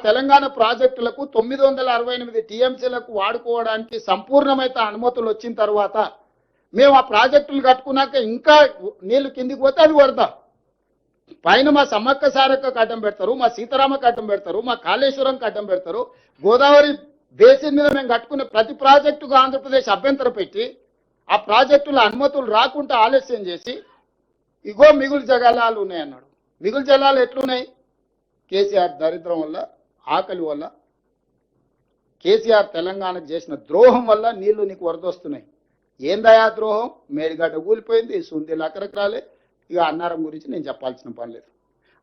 తెలంగాణ ప్రాజెక్టులకు 968 టీఎంసీలకు వాడుకోవడానికి సంపూర్ణమైన అనుమతులు వచ్చిన తర్వాత మేము ఆ ప్రాజెక్టులు కట్టుకున్నాక ఇంకా నీళ్లు కిందికి పోతే అది వరద. పైన మా సమ్మక్క సారక్కకు అడ్డం పెడతారు, మా సీతారామకు అడ్డం పెడతారు, మా కాళేశ్వరంకి అడ్డం పెడతారు. గోదావరి బేసిన్ మీద మేము కట్టుకునే ప్రతి ప్రాజెక్టుకు ఆంధ్రప్రదేశ్ అభ్యంతరం పెట్టి ఆ ప్రాజెక్టుల అనుమతులు రాకుండా ఆలస్యం చేసి ఇగో మిగులు జలాలు ఉన్నాయన్నాడు. మిగులు జలాలు ఎట్లున్నాయి? కేసీఆర్ దరిద్రం వల్ల, ఆకలి వల్ల, కేసీఆర్ తెలంగాణకు చేసిన ద్రోహం వల్ల నీళ్లు నీకు వరదొస్తున్నాయి. ఏందయా ద్రోహం? మేడిగడ్డ కూలిపోయింది, సుందీలు అక్కడికి రాలే. ఇక అన్నారం గురించి నేను చెప్పాల్సిన పని లేదు.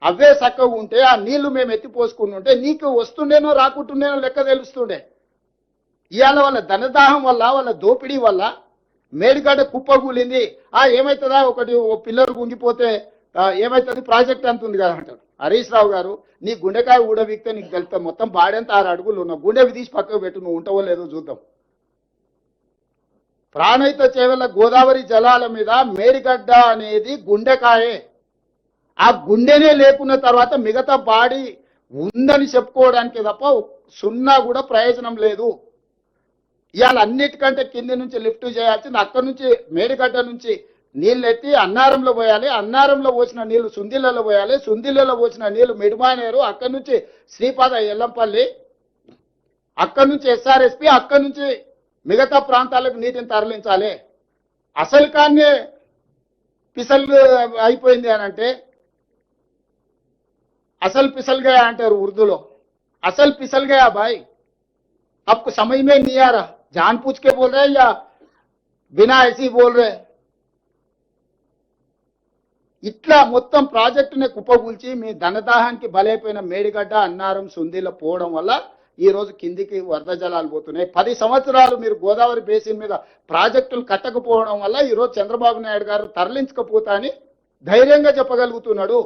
అవే చక్కగా ఉంటే ఆ నీళ్లు మేము ఎత్తిపోసుకుని ఉంటే నీకు వస్తుండేనో రాకుంటుండేనో లెక్క తెలుస్తుండే. ఇవాళ వాళ్ళ ధనదాహం వల్ల, వాళ్ళ దోపిడీ వల్ల మేడిగడ్డ కుప్పగూలింది. ఏమవుతుందా, ఒకటి పిల్లలు గుంగిపోతే ఏమవుతుంది, ప్రాజెక్ట్ అంత ఉంది కదా అంటారు. హరీష్ రావు గారు, నీ గుండెకాయ ఊడబిక్తే నీకు తెలుస్తా. మొత్తం బాడెంత 6 అడుగులు ఉన్న గుండెవి తీసి పక్కకు పెట్టు, నువ్వు ఉంటావో లేదో చూద్దాం. ప్రాణహిత చేవెళ్ల గోదావరి జలాల మీద మేడిగడ్డ అనేది గుండెకాయే. ఆ గుండెనే లేకున్న తర్వాత మిగతా బాడీ ఉందని చెప్పుకోవడానికి తప్ప సున్నా కూడా ప్రయోజనం లేదు. ఇవాళ అన్నిటికంటే కింది నుంచి లిఫ్ట్ చేయాల్సింది, అక్కడి నుంచి మేడిగడ్డ నుంచి నీళ్ళు ఎత్తి అన్నారంలో పోయాలి, అన్నారంలో పోసిన నీళ్లు సుందిళ్లలో పోయాలి, సుందిళ్లలో పోసిన నీళ్లు మిడిమానేరు, అక్కడి నుంచి శ్రీపాద ఎల్లంపల్లి, అక్కడి నుంచి ఎస్ఆర్ఎస్పి, అక్కడి నుంచి మిగతా ప్రాంతాలకు నీటిని తరలించాలి. అసలు కానీ పిసల్ అయిపోయింది అని అంటే, అసలు పిసల్గా అంటారు ఉర్దూలో. అసలు పిసల్గా బాయ్, आपको समझ में नहीं आ रहा, जान पूछ के बोल रहे हैं या बिना ऐसी बोल रहे? ఇట్లా మొత్తం ప్రాజెక్టునే కుప్పగూల్చి మీ ధనదాహానికి బలైపోయిన మేడిగడ్డ, అన్నారం, సుందీల పోవడం వల్ల ఈ రోజు కిందికి వరద జలాలు పోతున్నాయి. 10 సంవత్సరాలు మీరు గోదావరి బేసిన్ మీద ప్రాజెక్టులు కట్టకపోవడం వల్ల ఈ రోజు చంద్రబాబు నాయుడు గారు తరలించకపోతా అని ధైర్యంగా చెప్పగలుగుతున్నాడు.